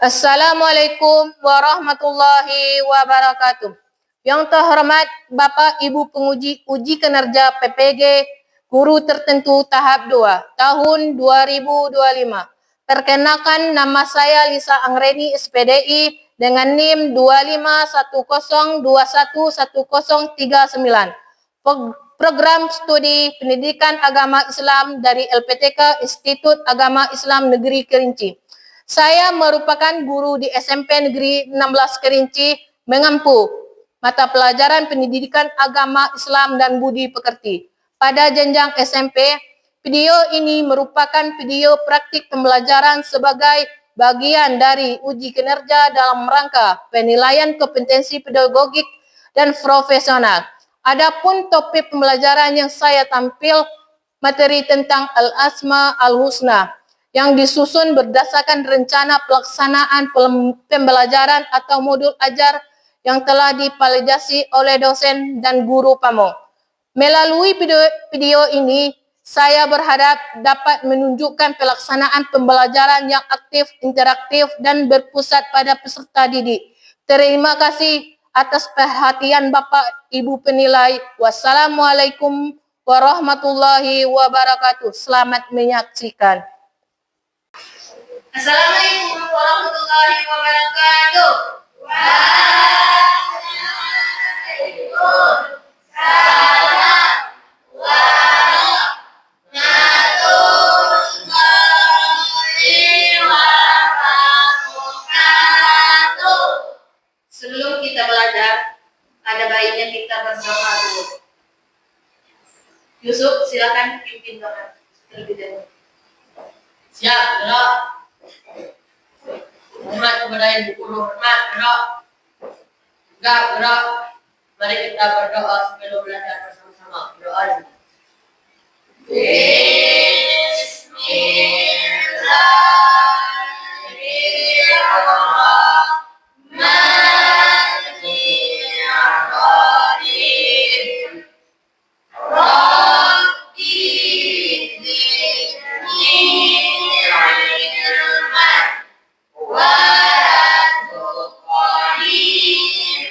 Assalamualaikum warahmatullahi wabarakatuh. Yang terhormat Bapak Ibu penguji uji kinerja PPG Guru Tertentu Tahap 2 tahun 2025. Perkenalkan, nama saya Lisa Angreni SPDI dengan NIM 2510211039. Program Studi Pendidikan Agama Islam dari LPTK Institut Agama Islam Negeri Kerinci. Saya merupakan guru di SMP Negeri 16 Kerinci, mengampu mata pelajaran pendidikan agama Islam dan budi pekerti. Pada jenjang SMP, video ini merupakan video praktik pembelajaran sebagai bagian dari uji kinerja dalam rangka penilaian kompetensi pedagogik dan profesional. Adapun topik pembelajaran yang saya tampil materi tentang Al-Asma Al-Husna yang disusun berdasarkan rencana pelaksanaan pembelajaran atau modul ajar yang telah divalidasi oleh dosen dan guru PAMO. Melalui video ini, saya berharap dapat menunjukkan pelaksanaan pembelajaran yang aktif, interaktif, dan berpusat pada peserta didik. Terima kasih atas perhatian Bapak Ibu penilai. Wassalamualaikum warahmatullahi wabarakatuh. Selamat menyaksikan. Assalamualaikum warahmatullahi wabarakatuh. Waalaikumsalam warahmatullahi wabarakatuh. Sebelum kita belajar, ada baiknya kita berdoa dulu. Yusuf, silakan pimpin doa terlebih dahulu. Siap, gerak. Hormat kepada ibu guru, hormat, gerak. Gerak. Mari kita berdoa sebelum belajar bersama-sama. Berdoa. Bismillahirrahmanirrahim. Rabbi zidni ilman warzuqni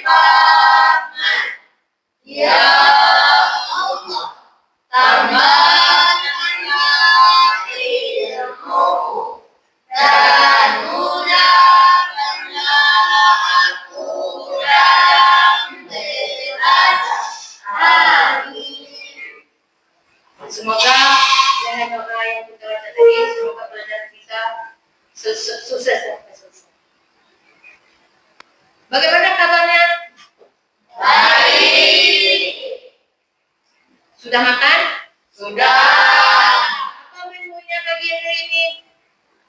fahman. Ya Allah, tambahkanlah ilmu dan mudahkanlah aku dalam belajar. Amin. Semoga dengan doa yang kita baca tadi, semoga pelajaran kita sukses sampai selesai. Bagaimana kabarnya? Baik. Sudah makan? Sudah. Apa menunya pagi hari ini?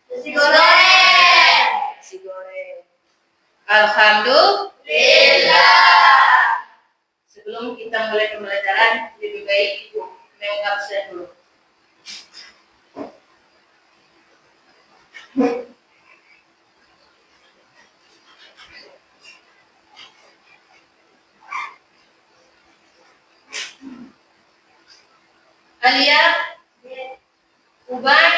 Nasi goreng. Nasi goreng. Alhamdulillah. Sebelum kita mulai pembelajaran, lebih baik Ibu mengabsen dulu. Alia, Uban,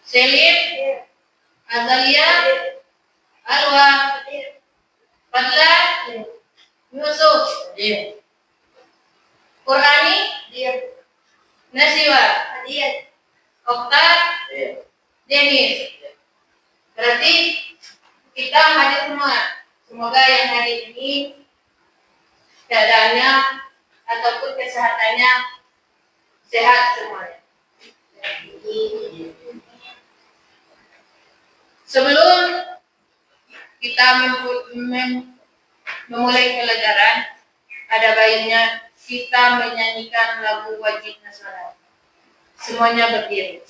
Selim, Azalia, Alwa, Fadla, Yusuf, Qurani, Nasiwa, Oktar, Denis. Berarti kita hadir semua. Semoga yang hari ini keadaannya ataupun kesehatannya sehat semuanya. Sebelum kita memulai pelajaran, ada baiknya kita menyanyikan lagu wajib nasional. Semuanya berdiri.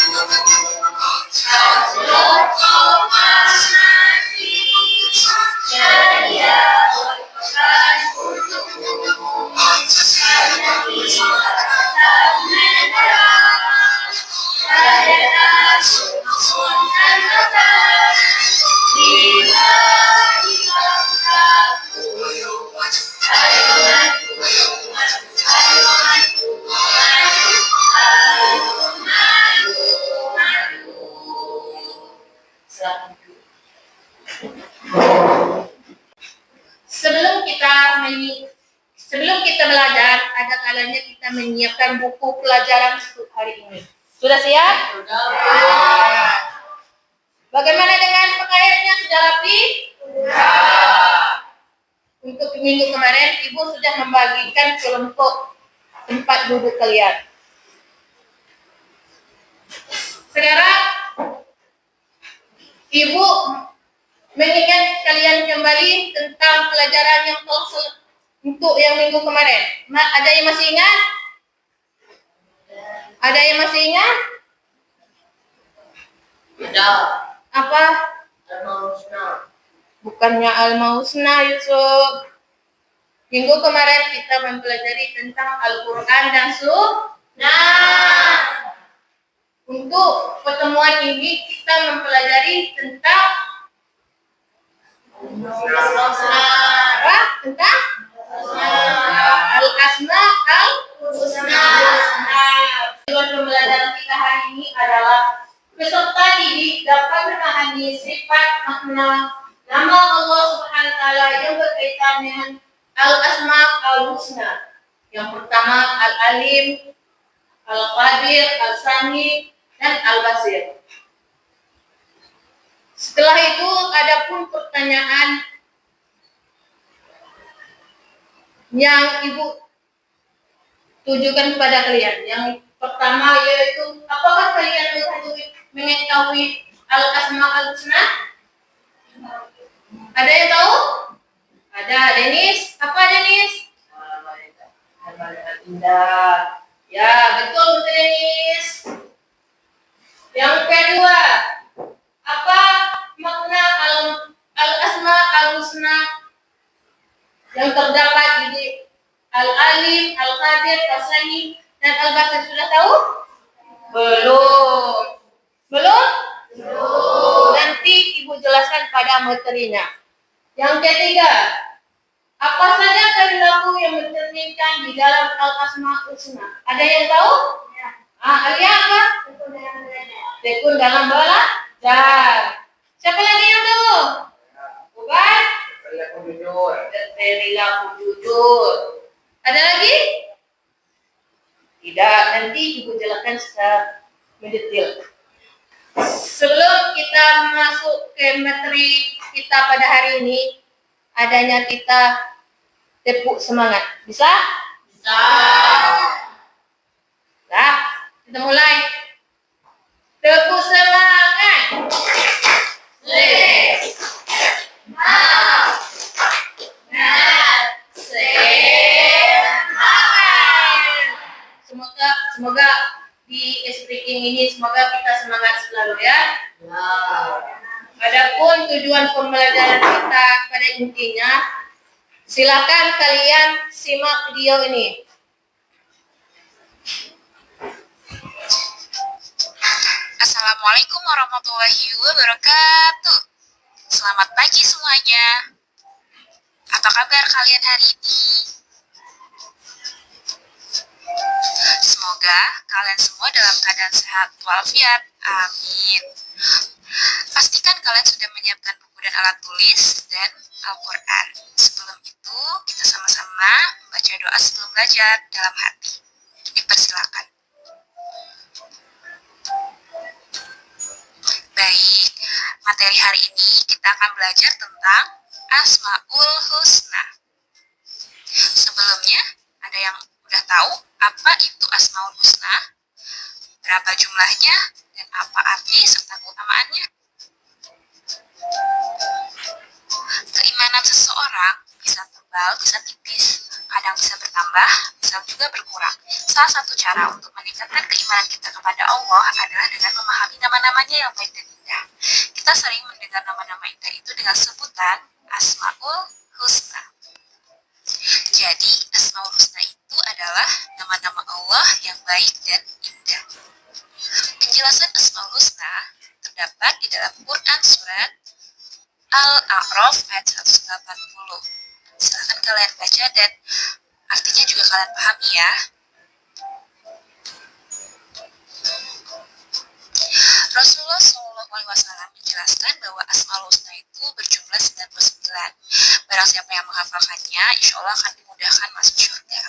Aku Sebelum kita belajar, ada kalanya kita menyiapkan buku pelajaran untuk hari ini. Sudah siap? Sudah. Bagaimana dengan pakaiannya? Sudah rapi? Untuk minggu kemarin, Ibu sudah membagikan kelompok tempat duduk kalian. Sekarang, Ibu mengingat kalian kembali tentang pelajaran yang telah untuk yang minggu kemarin. Ada yang masih ingat? Ada yang masih ingat? Ada. Apa? Al-Husna. Bukannya Al-Mausna, Yusuf. Minggu kemarin kita mempelajari tentang Al-Quran dan Sunnah. Untuk pertemuan ini kita mempelajari tentang apa? Tentang Al-Asma Al-Husna. Tujuan pembelajaran kita hari ini adalah peserta didik dapat memahami sifat makna nama Allah Subhanahu wa taala yang berkaitan dengan Al-Asma Al-Husna. Yang pertama Al-Alim, Al-Qadir, Al-Sami, dan Al-Basir. Setelah itu ada pun pertanyaan yang Ibu tujukan kepada kalian. Yang pertama yaitu, apakah kalian mengetahui Al-Asma Al-Husna? Ada yang tahu? Ada. Denis? Apa Denis? Al-Indah. Ya, betul Denis. Yang kedua, apa makna Al-Asma Al-Husna yang terdapat di Al-Alim, Al-Qadir, Al-Sami, dan Al-Basir? Sudah tahu? Belum. Belum? Belum. Nanti Ibu jelaskan pada materinya. Yang ketiga, apa saja perilaku yang mencerminkan di dalam Al-Asma Al-Husna? Ada yang tahu? Ya. Alia apa? Tekun dalam belajar. Siapa lagi yang tahu? Bukan? Perilaku jujur. Ada lagi? Tidak. Nanti Ibu jelaskan secara mendetail. Sebelum kita masuk ke materi kita pada hari ini, adanya kita tepuk semangat. Bisa? Bisa. Nah, kita mulai. Tepuk semangat. Semoga di speaking ini semoga kita semangat selalu ya. Adapun tujuan pembelajaran kita pada intinya, silakan kalian simak video ini. Assalamualaikum warahmatullahi wabarakatuh. Selamat pagi semuanya. Apa kabar kalian hari ini? Semoga kalian semua dalam keadaan sehat walafiat. Amin. Pastikan kalian sudah menyiapkan buku dan alat tulis dan Al-Quran. Sebelum itu, kita sama-sama membaca doa sebelum belajar dalam hati. Dipersilakan. Baik, materi hari ini kita akan belajar tentang Asmaul Husna. Sebelumnya, ada yang udah tahu apa itu Asmaul Husna? Berapa jumlahnya? Dan apa arti serta keutamaannya? Keimanan seseorang bisa tebal, bisa tipis, kadang bisa bertambah, bisa juga berkurang. Salah satu cara untuk meningkatkan keimanan kita kepada Allah adalah dengan memahami nama-namanya yang baik dan indah. Kita sering mendengar nama-nama indah itu dengan sebutan Asmaul Husna. Jadi, Asmaul Husna itu adalah nama-nama Allah yang baik dan indah. Penjelasan Asmaul Husna terdapat di dalam Quran surat Al-A'raf ayat 180. Silakan kalian baca dan artinya juga kalian pahami ya. Rasulullah SAW SAW menjelaskan bahwa Asmaul Husna itu berjumlah 99. Barang siapa yang menghafalkannya, insya Allah akan dimudahkan masuk surga.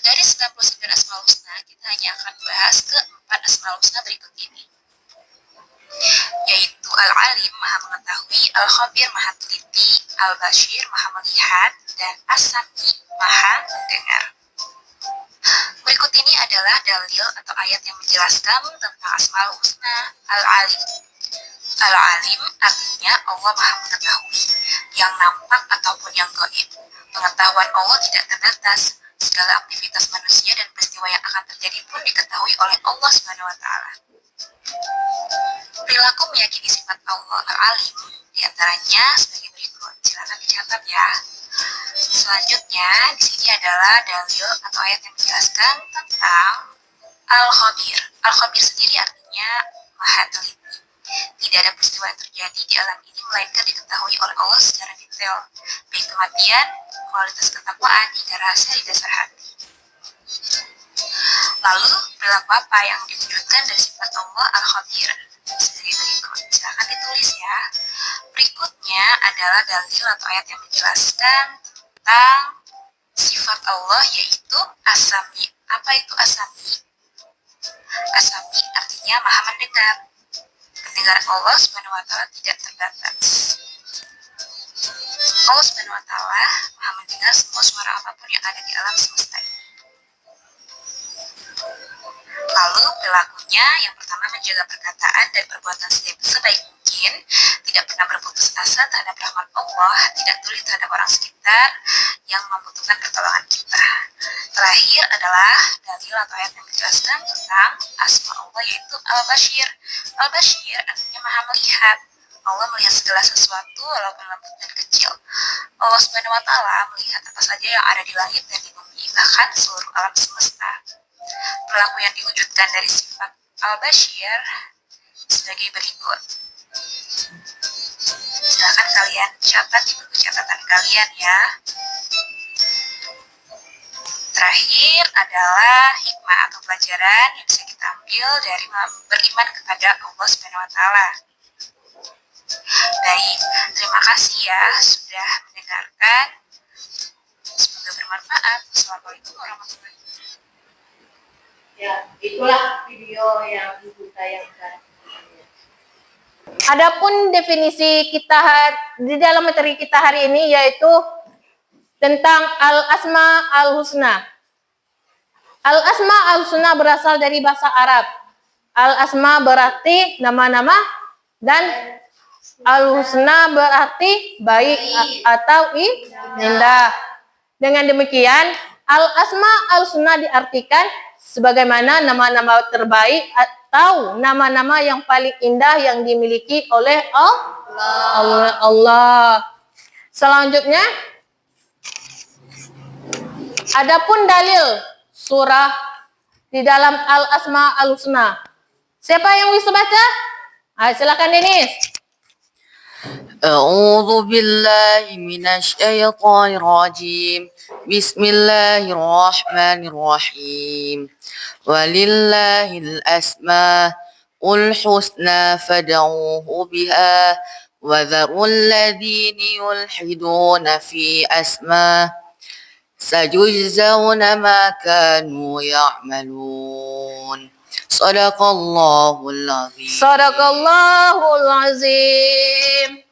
Dari 99 Asmaul Husna, kita hanya akan bahas ke-4 Asmaul Husna berikut ini, yaitu Al-Alim, Maha Mengetahui, Al-Khabir, Maha Teliti, Al-Bashir, Maha Melihat, dan As-Sami, Maha Mendengar. Berikut ini adalah dalil atau ayat yang menjelaskan tentang Asmaul Husna. Al-Alim. Al-Alim artinya Allah Maha Mengetahui, yang nampak ataupun yang gaib. Pengetahuan Allah tidak terbatas. Segala aktivitas manusia dan peristiwa yang akan terjadi pun diketahui oleh Allah Subhanahu wa taala. Perilaku meyakini sifat Allah Al-Alim diantaranya sebagai berikut. Silakan dicatat ya. Selanjutnya di sini adalah dalil atau ayat yang menjelaskan tentang Al-Khabir. Al-Khabir sendiri artinya Maha Teliti. Tidak ada peristiwa yang terjadi di alam ini melainkan diketahui oleh Allah secara detail, baik kematian, kualitas ketakwaan, hingga rahasia di dasar hati. Lalu, perilaku apa yang diwujudkan dari sifat Allah Al-Khabir? Sebagai berikut, silakan ditulis ya. Berikutnya adalah dalil atau ayat yang menjelaskan tentang sifat Allah, yaitu As-Sami. Apa itu As-Sami? As-Sami artinya Maha Mendengar. Pendengaran Allah Subhanahu wa taala tidak terbatas. Allah Subhanahu wa taala Maha mendengar semua suara apapun yang ada di alam semesta ini. Lalu perilakunya yang pertama menjaga perkataan dan perbuatan sebaik mungkin, tidak pernah berputus asa terhadap rahmat Allah, tidak tuli terhadap orang sekitar yang membutuhkan pertolongan kita. Terakhir adalah dalil atau ayat yang menjelaskan tentang asma Allah, yaitu Al-Bashir. Al-Bashir artinya Maha Melihat. Allah melihat segala sesuatu walaupun lembut dan kecil. Allah Subhanahu wa taala melihat apa saja yang ada di langit dan di bumi, bahkan seluruh alam semesta. Perilaku yang diwujudkan dari sifat Al-Bashir sebagai berikut. Silakan kalian catat di buku catatan kalian ya. Terakhir adalah hikmah atau pelajaran yang bisa kita ambil dari beriman kepada Allah Subhanahu wa taala. Baik, terima kasih ya sudah mendengarkan. Semoga bermanfaat. Wassalamualaikum warahmatullahi wabarakatuh. Ya, itulah video yang ibu tayangkan. Adapun definisi kita di dalam materi kita hari ini yaitu tentang Al-Asma Al-Husna. Al-Asma Al-Husna berasal dari bahasa Arab. Al-Asma berarti nama-nama dan Al-Husna berarti baik atau indah. Dengan demikian, Al-Asma Al-Husna diartikan sebagaimana nama-nama terbaik atau nama-nama yang paling indah yang dimiliki oleh Allah. Selanjutnya, adapun dalil surah di dalam Al-Asma Al-Husna. Siapa yang bisa baca? Silakan Denis. أعوذ بالله من الشيطان الرجيم بسم الله الرحمن الرحيم ولله الأسماء الحسنى فادعوه بها وذروا الذين يلحدون في أسماء سيجزون ما كانوا يعملون صدق الله العظيم Sadaqallahul azim.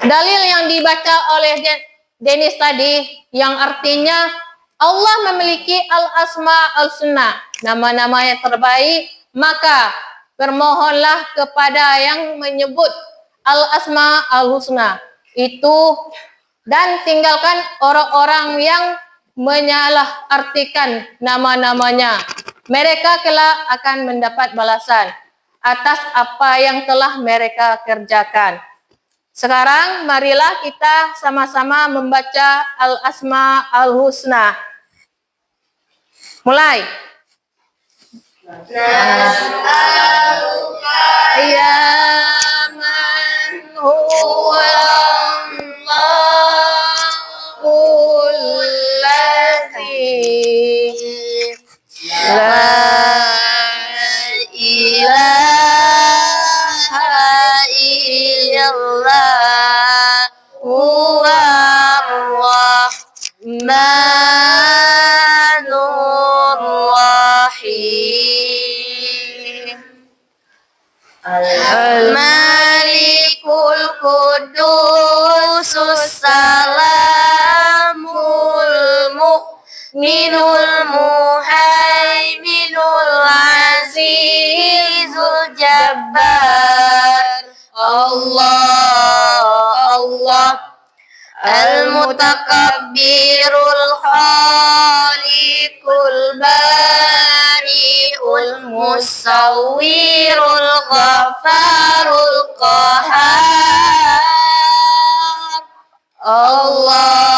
Dalil yang dibaca oleh Denis tadi yang artinya Allah memiliki Al-Asma Al-Husna, nama-nama yang terbaik, maka bermohonlah kepada yang menyebut Al-Asma Al-Husna itu dan tinggalkan orang-orang yang menyalahartikan nama-namanya. Mereka kelak akan mendapat balasan atas apa yang telah mereka kerjakan. Sekarang marilah kita sama-sama membaca Al-Asma Al-Husna. Mulai. Ya man huwa Allahul ladzi la ilaha إلا هو الرحمن الرحيم الملك القدوس السلام المؤمن المهيمن العزيز الجبار الله المتكبر الخالق البارئ المصور الغفار القهار الله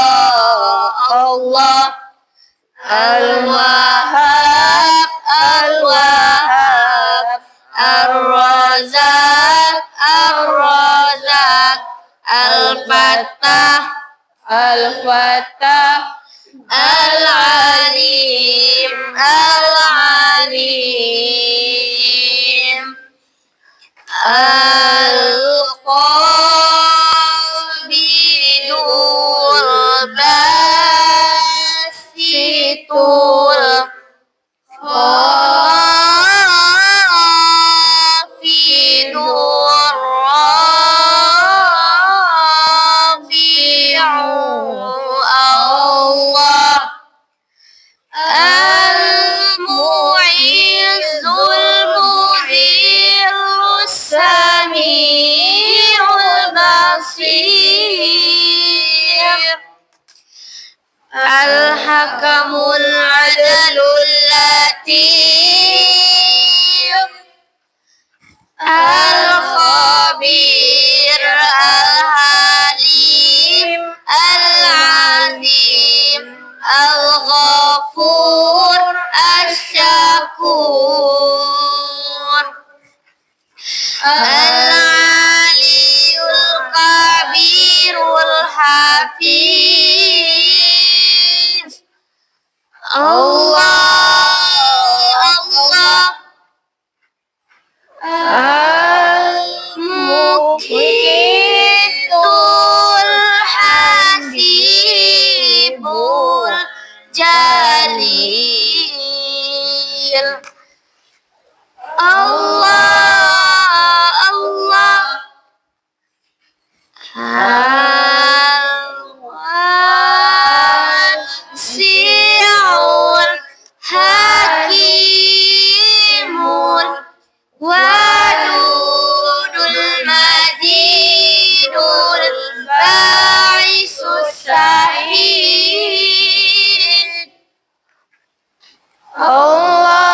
الوهاب الرزاق الفتاح العليم القابض الباسط الخافض الرافع الله المعز المذل السميع البصير الحكم العدل اللطيف الخبير الحليم العظيم الغفور الشكور العلي الكبير الحفيظ الله المقيت الحسيب الجليل الله الواسع الحكيم الودود المجيد الباعث الشهيد الله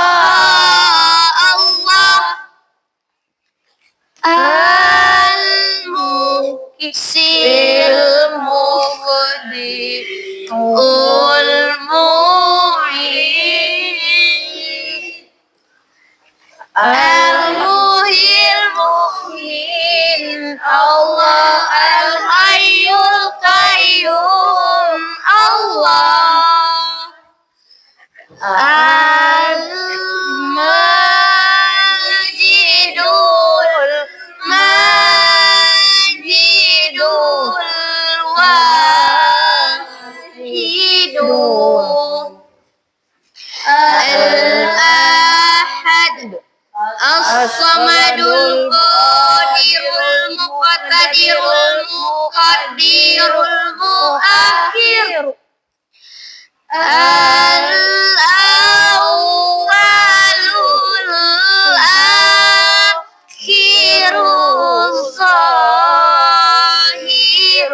المحسن المبدئ المعيد المحيي المميت الله الحي القيوم الله الماجد الماجد الواحد الأحد الصمد القادر المقتدر المقدر المؤخر الأول الآخر الظاهر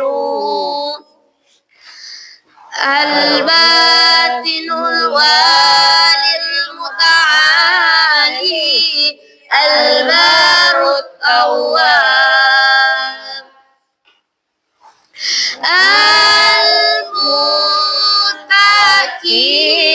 الباطن الوالي المتعالي البار التواب المتكي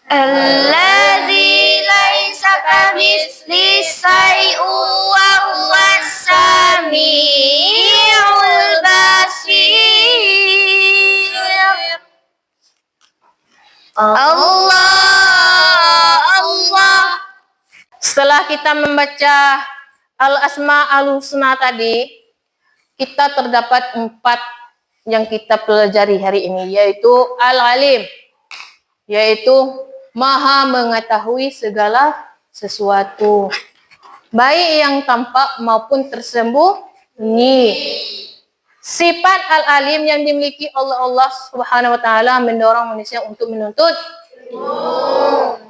Alladzi laisa kamitsli syai'un wa huwas samiul basir. Allah. Setelah kita membaca Al-Asma Al-Husna tadi, kita terdapat 4 yang kita pelajari hari ini, yaitu Al-Alim, yaitu Maha mengetahui segala sesuatu, baik yang tampak maupun tersembunyi. Sifat Al-Alim yang dimiliki oleh Allah Subhanahu wa taala mendorong manusia untuk menuntut ilmu.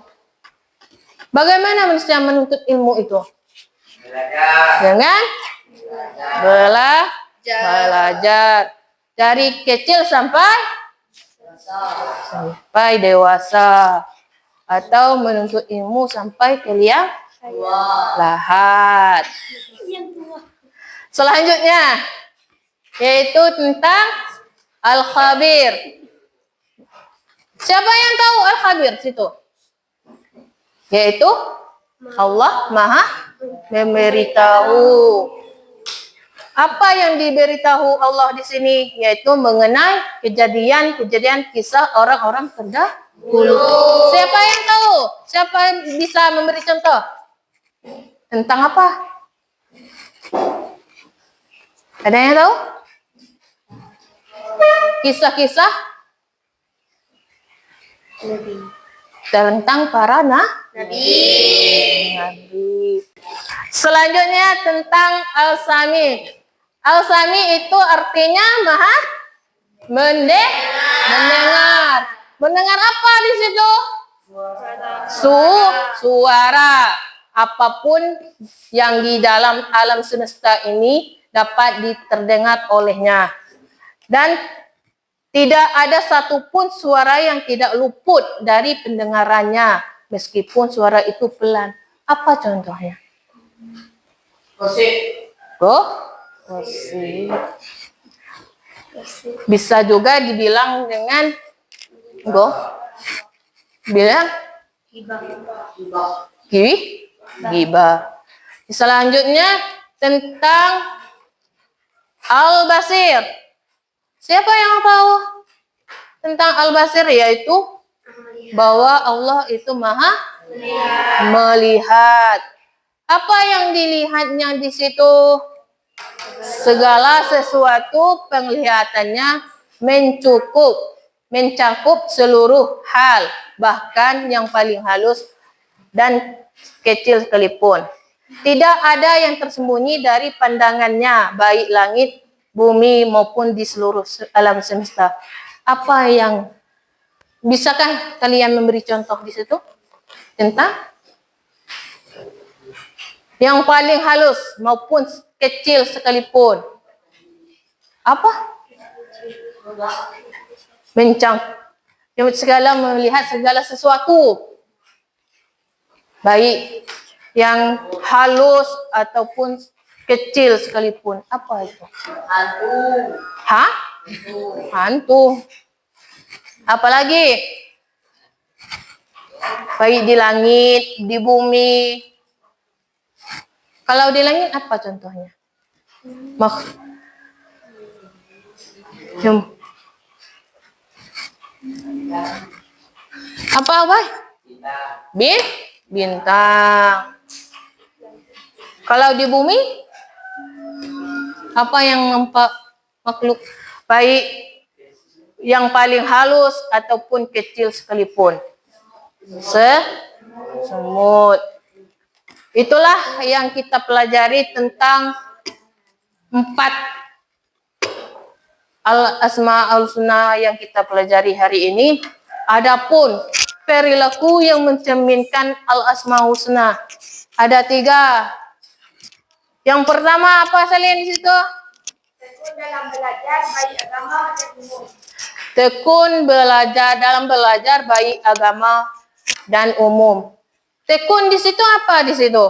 Bagaimana manusia menuntut ilmu itu? Dengan belajar. Dari kecil sampai dewasa. Atau menuntut ilmu sampai kalian lahat. Selanjutnya yaitu tentang Al-Khabir. Siapa yang tahu Al-Khabir situ? Yaitu Allah Maha memberitahu. Apa yang diberitahu Allah di sini? Yaitu mengenai kejadian-kejadian kisah orang-orang terdahulu. Siapa yang tahu? Siapa yang bisa memberi contoh? Tentang apa? Ada yang tahu? Kisah-kisah tentang para nabi. Selanjutnya tentang Al-Sami. Al-Sami itu artinya maha mendengar. Mendengar apa di situ? Suara. Apapun yang di dalam alam semesta ini dapat terdengar olehnya. Dan tidak ada satupun suara yang tidak luput dari pendengarannya, meskipun suara itu pelan. Apa contohnya? Gosip. Bisa juga dibilang dengan gibah. Selanjutnya tentang Al-Basir. Siapa yang tahu tentang Al-Basir? Yaitu bahwa Allah itu maha melihat. Apa yang dilihatnya di situ? Segala sesuatu penglihatannya mencakup seluruh hal, bahkan yang paling halus dan kecil sekalipun. Tidak ada yang tersembunyi dari pandangannya, baik langit, bumi maupun di seluruh alam semesta. Apa yang bisakah kalian memberi contoh di situ tentang yang paling halus maupun kecil sekalipun? Apa? Melihat segala sesuatu, baik yang halus ataupun kecil sekalipun. Apa itu? Hantu. Apalagi? Baik di langit, di bumi. Kalau di langit apa contohnya? Apa? Bintang. Kalau di bumi, apa yang nampak makhluk, baik yang paling halus ataupun kecil sekalipun? Semut. Itulah yang kita pelajari tentang 4 Al-Asma Al-Husna yang kita pelajari hari ini. Adapun perilaku yang mencerminkan Al-Asma Al-Husna ada 3. Yang pertama apa salian di situ? Tekun dalam belajar baik agama dan umum. Tekun di situ apa di situ?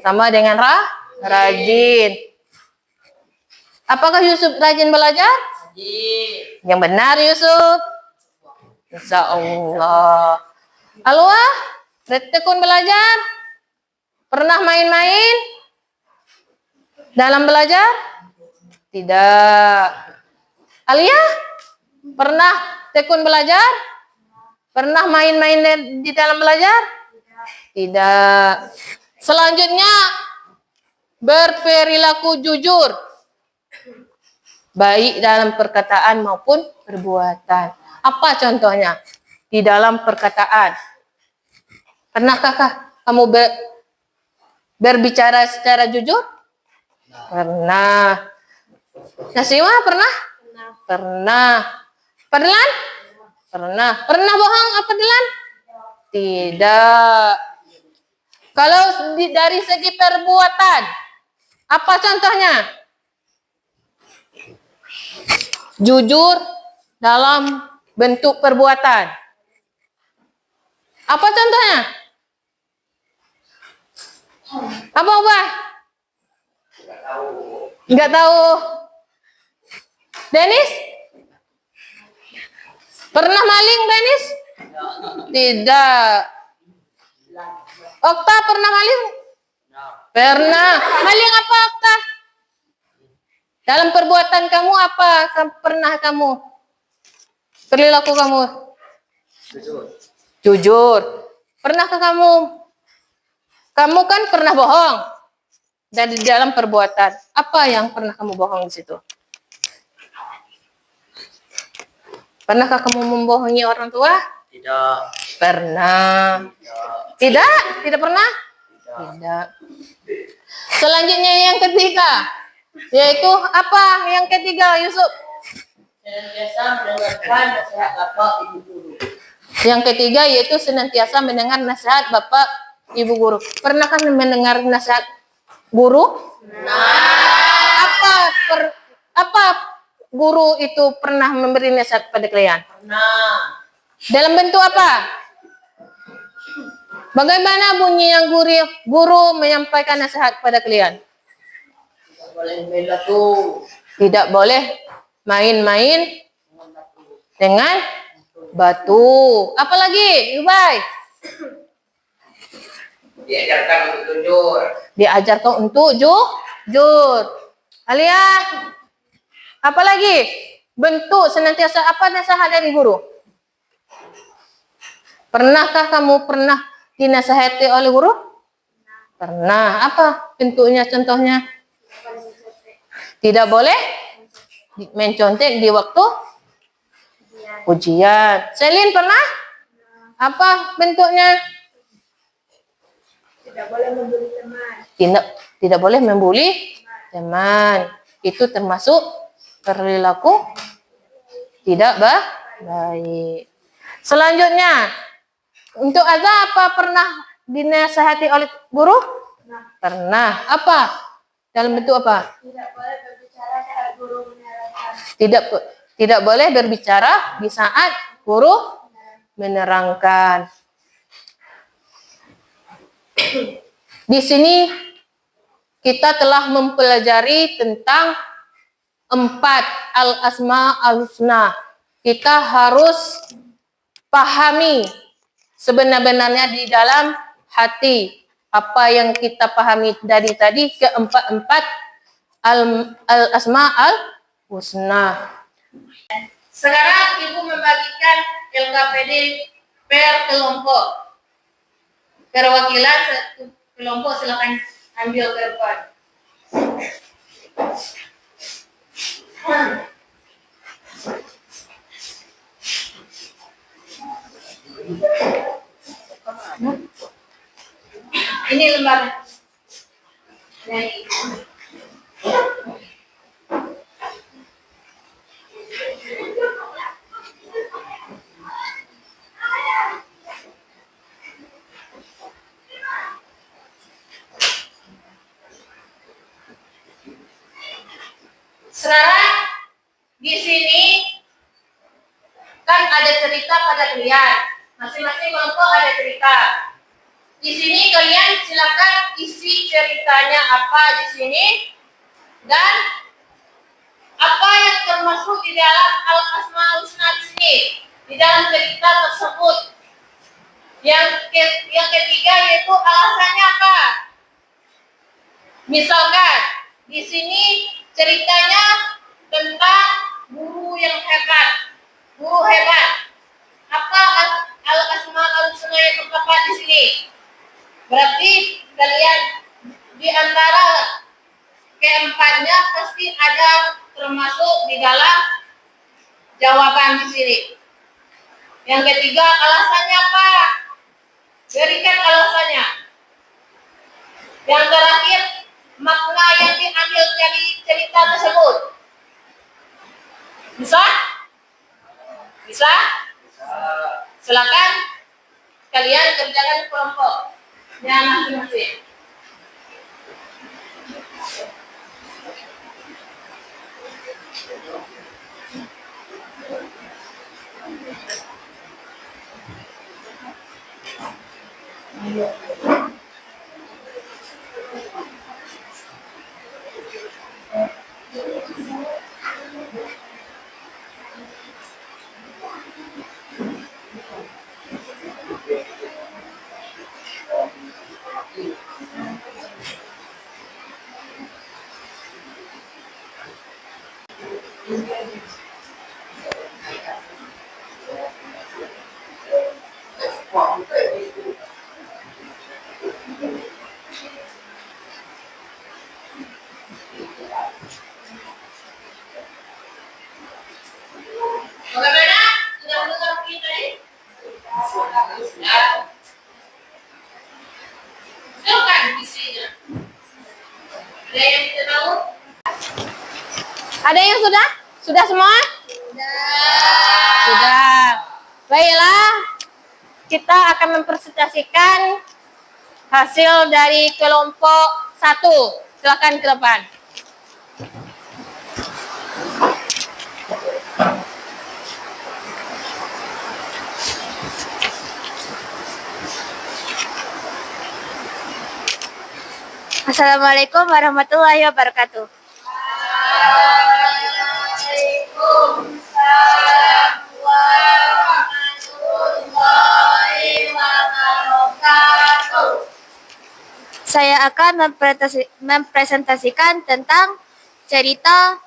Sama dengan rajin. Apakah Yusuf rajin belajar? Yang benar Yusuf. Insya Allah. Alwah, tekun belajar? Pernah main-main dalam belajar? Tidak. Alia, pernah tekun belajar? Pernah main-main di dalam belajar? Tidak. Selanjutnya, berperilaku jujur, baik dalam perkataan maupun perbuatan. Apa contohnya di dalam perkataan? Pernahkah kamu berbicara secara jujur? Pernah. Nasiwa pernah? Pernah. Perdilan? Pernah. Pernah bohong apa Dilan? Tidak. Kalau dari segi perbuatan, apa contohnya? Jujur dalam bentuk perbuatan. Apa contohnya? Apa ubah? Enggak tahu. Dennis? Pernah maling, Dennis? Tidak. Okta pernah maling? Pernah. Maling apa Okta? Dalam perbuatan kamu apa pernah kamu? Perilaku kamu? Jujur. Pernahkah kamu? Kamu kan pernah bohong. Dan di dalam perbuatan, apa yang pernah kamu bohong di situ? Pernahkah kamu membohongi orang tua? Tidak. Pernah. Tidak? Tidak pernah? Tidak. Selanjutnya yang ketiga, yaitu apa yang ketiga, Yusuf? Senantiasa mendengarkan nasihat bapak ibu guru. Yang ketiga yaitu senantiasa mendengar nasihat bapak ibu guru. Pernahkah mendengar nasihat guru? Apa guru itu pernah memberi nasihat pada kalian? Nah, Dalam bentuk apa? Bagaimana bunyi yang guru menyampaikan nasihat pada kalian? boleh bela tuh. Tidak boleh main-main dengan batu. Apalagi, Yubai? Diajarkan untuk jujur. Diajarkan untuk jujur. Alia, apalagi? Bentuk senantiasa apa nasihat dari guru? Pernahkah kamu pernah dinasihati oleh guru? Pernah. Apa bentuknya, contohnya? Tidak boleh mencontek di waktu ujian. Selin pernah? Apa bentuknya? Tidak boleh membuli teman. Tidak boleh membuli teman. Itu termasuk perilaku tidak baik. Selanjutnya, untuk azab apa pernah dinasihati oleh guru? Pernah. Apa? Dalam bentuk apa? Tidak boleh berbicara saat guru menerangkan. Tidak boleh berbicara di saat guru menerangkan. Di sini kita telah mempelajari tentang 4 al-asma al-husna. Kita harus pahami sebenar-benarnya di dalam hati apa yang kita pahami dari tadi keempat al-asma al-husna. Sekarang Ibu membagikan LKPD per kelompok. Perwakilan satu kelompok silakan ambil ke depan. Ini lembar. Sekarang di sini kan ada cerita pada kalian. Masing-masing kelompok ada cerita. Di sini kalian silakan isi ceritanya apa di sini dan apa yang termasuk di dalam al-asmaul husna di sini. Di dalam cerita tersebut. Yang ketiga yaitu alasannya apa? Misalkan di sini ceritanya tentang guru yang hebat. Guru hebat. Apa al-asma al-husna yang terdapat di sini? Berarti kalian di antara keempatnya pasti ada termasuk di dalam jawaban di sini. Yang ketiga alasannya apa? Berikan alasannya. Yang terakhir makna yang diambil dari cerita tersebut. Bisa? Bisa? Silakan kalian kerjakan kelompok yang masing-masing. Bagaimana? Sudah mendengar ini tadi? Ya. Silakan isinya. Ada yang tidak tahu? Ada yang sudah? Sudah semua? Sudah. Baiklah, kita akan mempresentasikan hasil dari kelompok 1. Silakan ke depan. Assalamualaikum warahmatullahi wabarakatuh. Waalaikumsalam warahmatullahi wabarakatuh. Saya akan mempresentasikan tentang cerita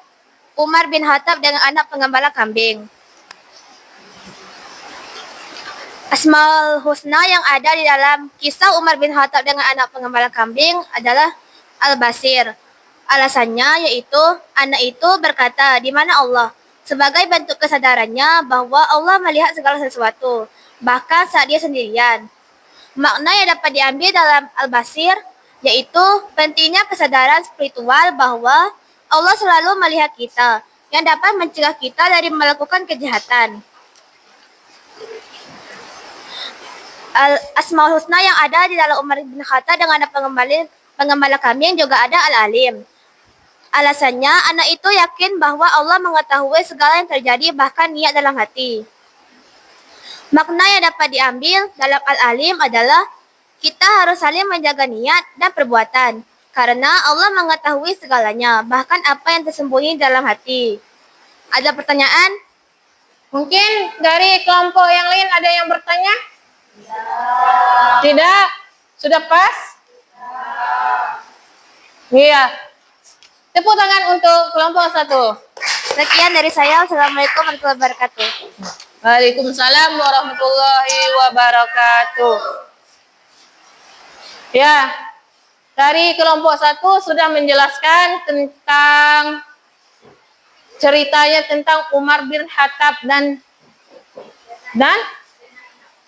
Umar bin Khattab dengan anak penggembala kambing. Asmaul Husna yang ada di dalam kisah Umar bin Khattab dengan anak penggembala kambing adalah Al-Basir. Alasannya yaitu anak itu berkata, "Di mana Allah?" Sebagai bentuk kesadarannya bahwa Allah melihat segala sesuatu, bahkan saat dia sendirian. Makna yang dapat diambil dalam Al-Basir yaitu pentingnya kesadaran spiritual bahwa Allah selalu melihat kita, yang dapat mencegah kita dari melakukan kejahatan. Asmaul Husna yang ada di dalam Umar bin Khattab dengan anak penggembala kambing juga ada Al-Alim. Alasannya, anak itu yakin bahwa Allah mengetahui segala yang terjadi, bahkan niat dalam hati. Makna yang dapat diambil dalam Al-Alim adalah kita harus saling menjaga niat dan perbuatan, karena Allah mengetahui segalanya, bahkan apa yang tersembunyi dalam hati. Ada pertanyaan? Mungkin dari kelompok yang lain ada yang bertanya? Tidak? Sudah pas? Iya. Tepuk tangan untuk kelompok 1. Sekian dari saya. Assalamualaikum warahmatullahi wabarakatuh. Waalaikumsalam warahmatullahi wabarakatuh. Ya, dari kelompok 1 sudah menjelaskan tentang ceritanya tentang Umar bin Khattab dan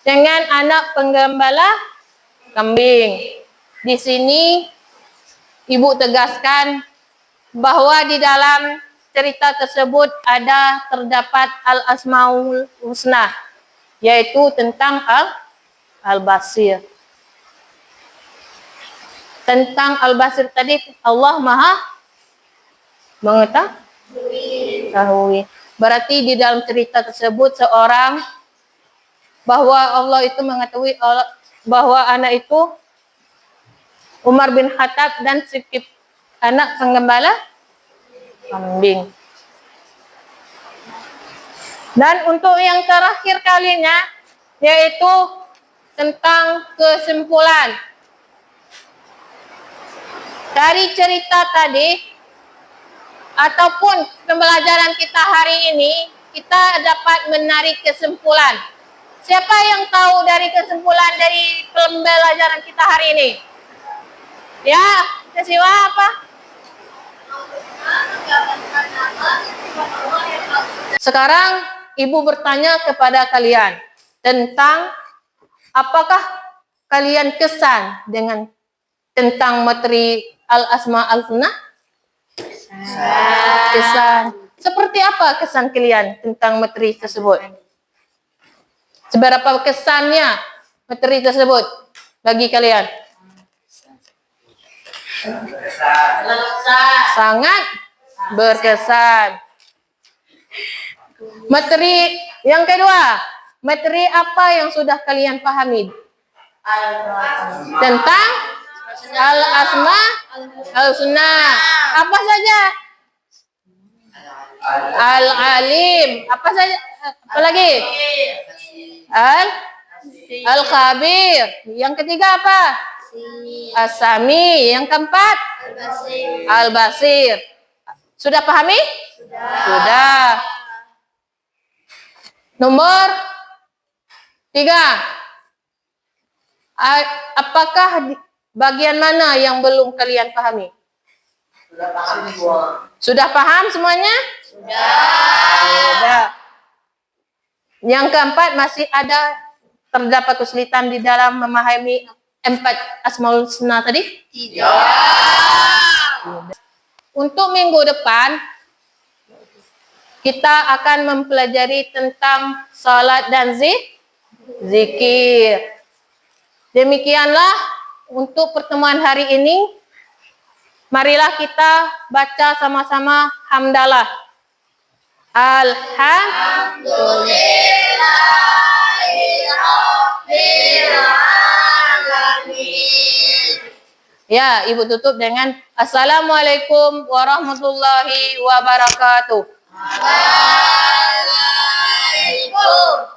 dengan anak penggembala kambing. Di sini Ibu tegaskan bahwa di dalam cerita tersebut terdapat Al-Asmaul Husna, yaitu tentang Al-Basir. Tentang Al-Basir tadi Allah Maha mengetahui. Berarti di dalam cerita tersebut bahwa Allah itu mengetahui bahwa anak itu Umar bin Khattab dan Sikip anak penggembala kambing. Dan untuk yang terakhir kalinya, yaitu tentang kesimpulan. Dari cerita tadi, ataupun pembelajaran kita hari ini, kita dapat menarik kesimpulan. Siapa yang tahu dari kesimpulan dari pembelajaran kita hari ini? Ya, Siwa apa? Sekarang Ibu bertanya kepada kalian tentang apakah kalian kesan dengan tentang materi Al-Asma Al-Husna? Kesan. Seperti apa kesan kalian tentang materi tersebut? Seberapa kesannya materi tersebut bagi kalian? Sangat berkesan. Materi yang kedua, materi apa yang sudah kalian pahami tentang Al-Asma Al-Husna? Apa saja? Al-Alim. Apa saja? Apa lagi? Al-Khabir. Yang ketiga apa? As-Sami. Yang keempat? Al-Basir. Sudah pahami? Sudah. Nomor 3. Apakah bagian mana yang belum kalian pahami? Sudah paham semuanya? Sudah. Yang keempat, masih ada terdapat kesulitan di dalam memahami 4 Asmaul Husna tadi? Tidak. Untuk minggu depan, kita akan mempelajari tentang salat dan zikir. Demikianlah untuk pertemuan hari ini. Marilah kita baca sama-sama hamdalah. Ya, Ibu tutup dengan Assalamualaikum warahmatullahi wabarakatuh. Waalaikumsalam.